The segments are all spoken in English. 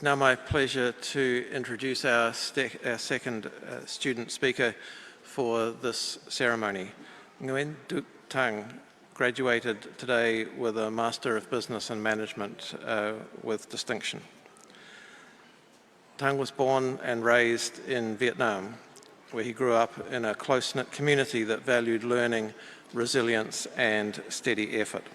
It's now my pleasure to introduce our second student speaker for this ceremony. Nguyen Duc Thang graduated today with a Master of Business and Management with distinction. Thang was born and raised in Vietnam, where he grew up in a close-knit community that valued learning, resilience and steady effort.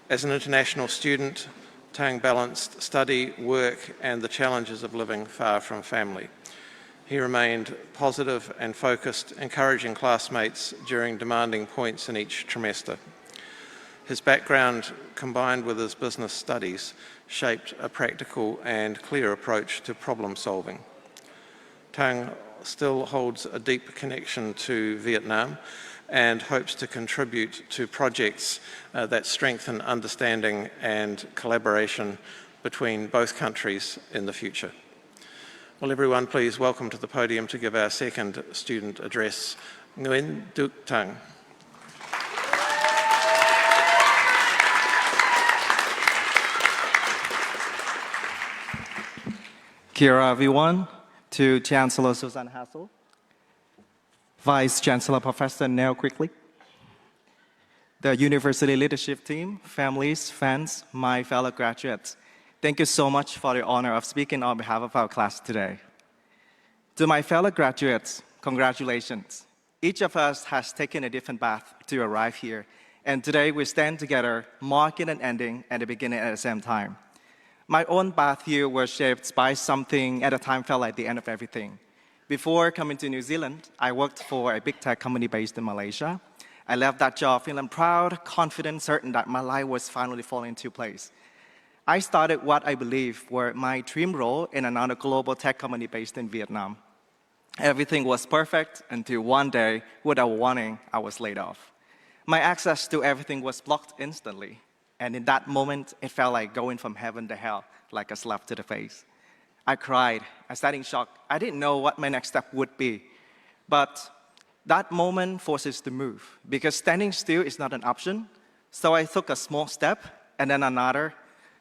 As an international student, Thang balanced study, work and the challenges of living far from family. He remained positive and focused, encouraging classmates during demanding points in each trimester. His background, combined with his business studies, shaped a practical and clear approach to problem solving. Thang still holds a deep connection to Vietnam and hopes to contribute to projects that strengthen understanding and collaboration between both countries in the future. Will everyone please welcome to the podium to give our second student address, Nguyen Duc Thang. Kia ora, everyone, to Chancellor Susan Hassel, Vice Chancellor Professor Neil Quigley, the University Leadership Team, families, fans, my fellow graduates. Thank you so much for the honor of speaking on behalf of our class today. To my fellow graduates, congratulations. Each of us has taken a different path to arrive here, and today we stand together, marking an ending and a beginning at the same time. My own path here was shaped by something at the time felt like the end of everything. Before coming to New Zealand, I worked for a big tech company based in Malaysia. I left that job feeling proud, confident, certain that my life was finally falling into place. I started what I believe were my dream role in another global tech company based in Vietnam. Everything was perfect until one day, without warning, I was laid off. My access to everything was blocked instantly. And in that moment, it felt like going from heaven to hell, like a slap to the face. I cried. I sat in shock. I didn't know what my next step would be. But that moment forces to move, because standing still is not an option. So I took a small step, and then another,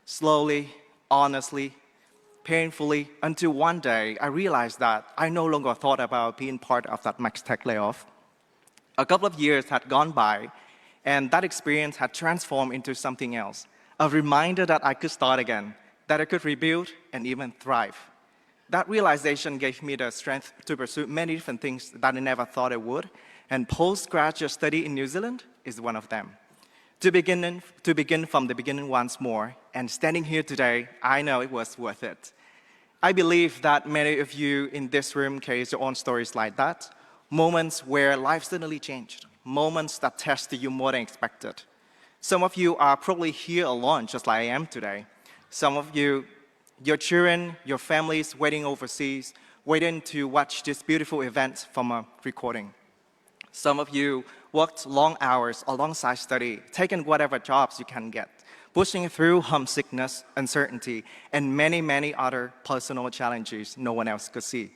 slowly, honestly, painfully, until one day I realized that I no longer thought about being part of that max tech layoff. A couple of years had gone by, and that experience had transformed into something else, a reminder that I could start again, that I could rebuild and even thrive. That realization gave me the strength to pursue many different things that I never thought I would, and postgraduate study in New Zealand is one of them. To begin from the beginning once more, and standing here today, I know it was worth it. I believe that many of you in this room carry your own stories like that, moments where life suddenly changed, moments that tested you more than expected. Some of you are probably here alone, just like I am today. Some of you, your children, your families waiting overseas, waiting to watch this beautiful event from a recording. Some of you worked long hours alongside study, taking whatever jobs you can get, pushing through homesickness, uncertainty, and many, many other personal challenges no one else could see.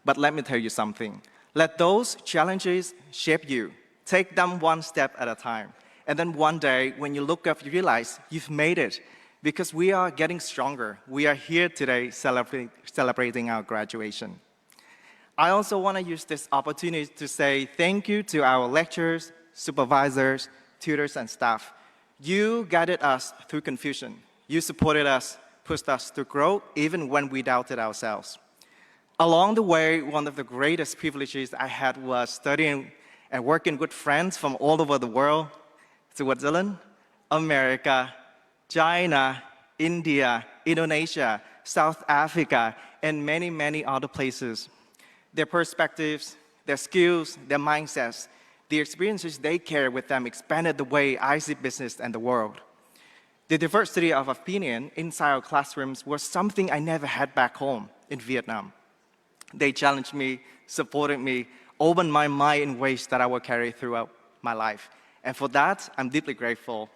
But let me tell you something. Let those challenges shape you. Take them one step at a time. And then one day, when you look up, you realize you've made it. Because we are getting stronger. We are here today celebrating our graduation. I also want to use this opportunity to say thank you to our lecturers, supervisors, tutors, and staff. You guided us through confusion. You supported us, pushed us to grow, even when we doubted ourselves. Along the way, one of the greatest privileges I had was studying and working with friends from all over the world, Switzerland, America, China, India, Indonesia, South Africa, and many, many other places. Their perspectives, their skills, their mindsets, the experiences they carry with them expanded the way I see business and the world. The diversity of opinion inside our classrooms was something I never had back home in Vietnam. They challenged me, supported me, opened my mind in ways that I will carry throughout my life. And for that, I'm deeply grateful.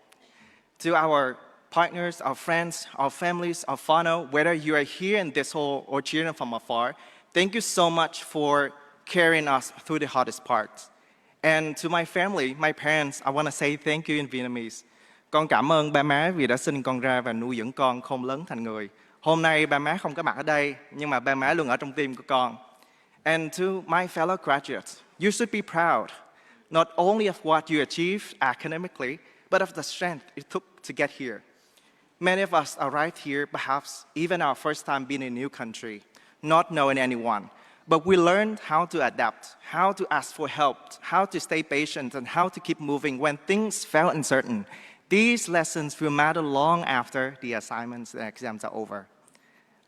To our partners, our friends, our families, our whānau, whether you are here in this hall or cheering from afar, thank you so much for carrying us through the hardest parts. And to my family, my parents, I want to say thank you in Vietnamese. Con cảm ơn ba má vì đã sinh con ra và nuôi dưỡng con khôn lớn thành người. Hôm nay ba má không có mặt ở đây, nhưng mà ba má luôn ở trong tim của con. And to my fellow graduates, you should be proud, not only of what you achieved academically, but of the strength it took to get here. Many of us arrived here, perhaps even our first time being in a new country, not knowing anyone. But we learned how to adapt, how to ask for help, how to stay patient, and how to keep moving when things felt uncertain. These lessons will matter long after the assignments and exams are over.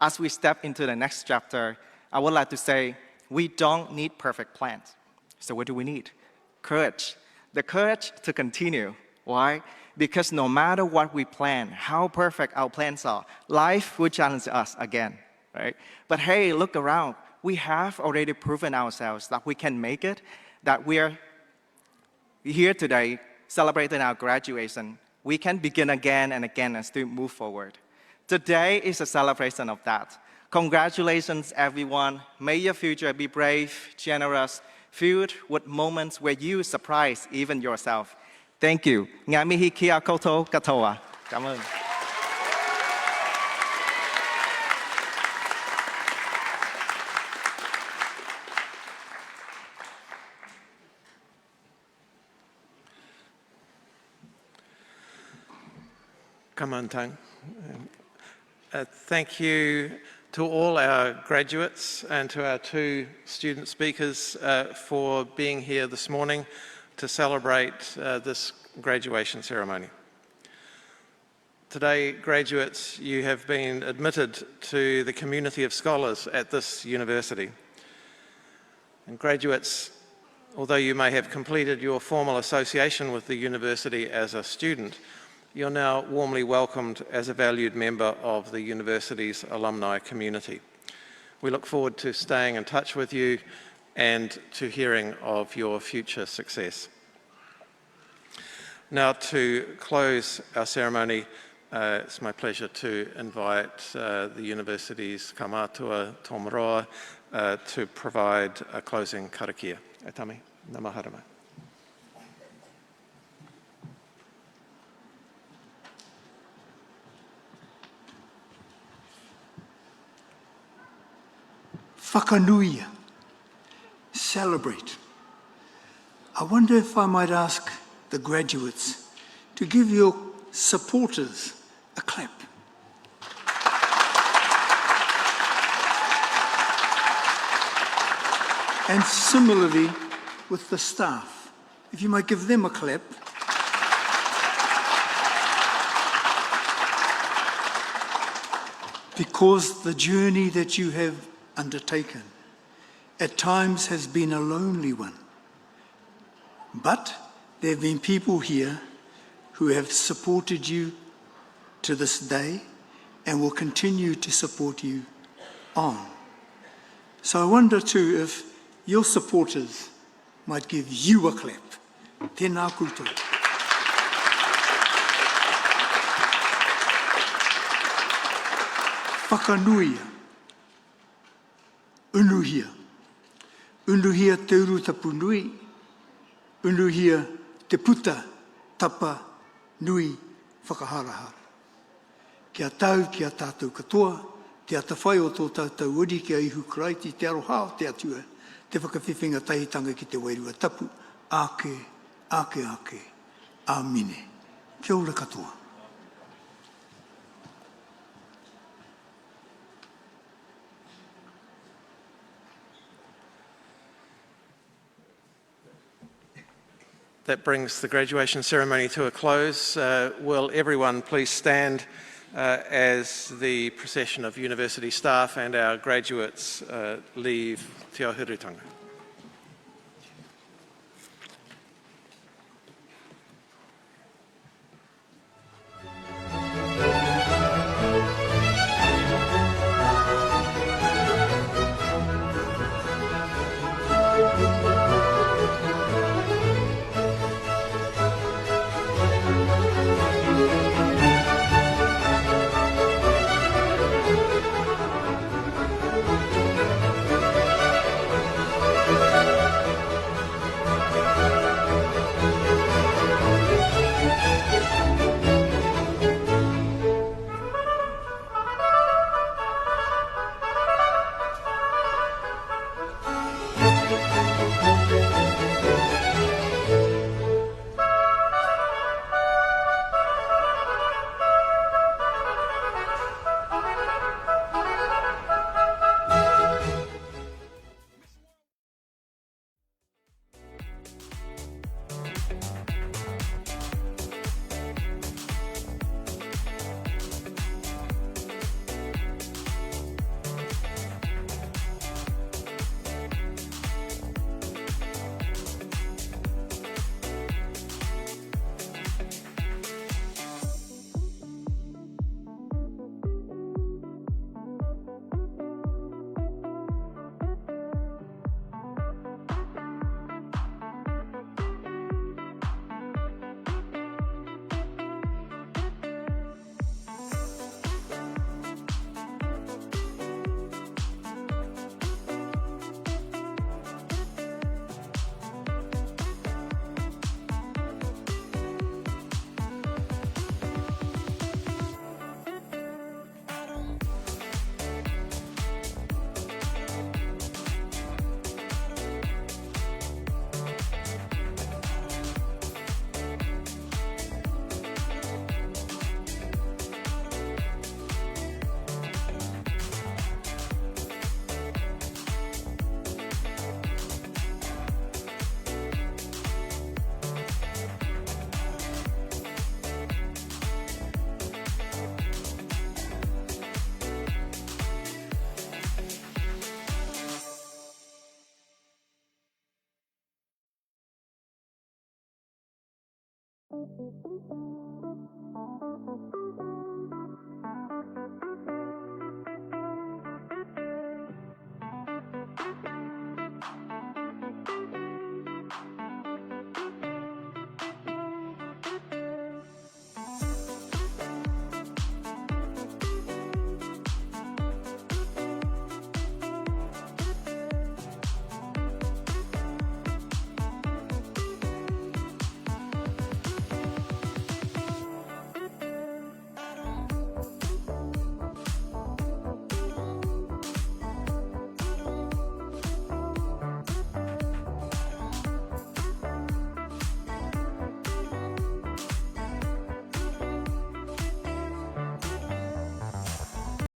As we step into the next chapter, I would like to say, we don't need perfect plans. So what do we need? Courage. The courage to continue. Why? Because no matter what we plan, how perfect our plans are, life will challenge us again, right? But hey, look around. We have already proven ourselves that we can make it, that we are here today celebrating our graduation. We can begin again and again and still move forward. Today is a celebration of that. Congratulations, everyone. May your future be brave, generous, filled with moments where you surprise even yourself. Thank you. Ngā mihi kia koutou katoa. Cảm ơn. Come on, Thang. Thank you to all our graduates and to our two student speakers for being here this morning to celebrate this graduation ceremony. Today, graduates, you have been admitted to the community of scholars at this university. And graduates, although you may have completed your formal association with the university as a student, you're now warmly welcomed as a valued member of the university's alumni community. We look forward to staying in touch with you and to hearing of your future success. Now, to close our ceremony, it's my pleasure to invite the university's Kamatua Tomaroa to provide a closing karakia. E tami, ngā maharama. Whakanuia, celebrate. I wonder if I might ask the graduates to give your supporters a clap. And similarly with the staff, if you might give them a clap. Because the journey that you have undertaken at times has been a lonely one. But there have been people here who have supported you to this day and will continue to support you on. So I wonder too if your supporters might give you a clap. Tēnā koutou. Whakanuia. Unuhia. Unuhia te uru tapu nui. Unuhia te puta tapa nui whakaharahara. Kia tau, kia tātou katoa, te atawhai o tō tātou uri, kia ihu karaiti, te aroha o te atua, te whakawhiwhinga tahitanga ki te wairua tapu, ake, ake, ake, āmine. Kia ora katoa. That brings the graduation ceremony to a close. Will everyone please stand as the procession of university staff and our graduates leave Te Ahurutanga.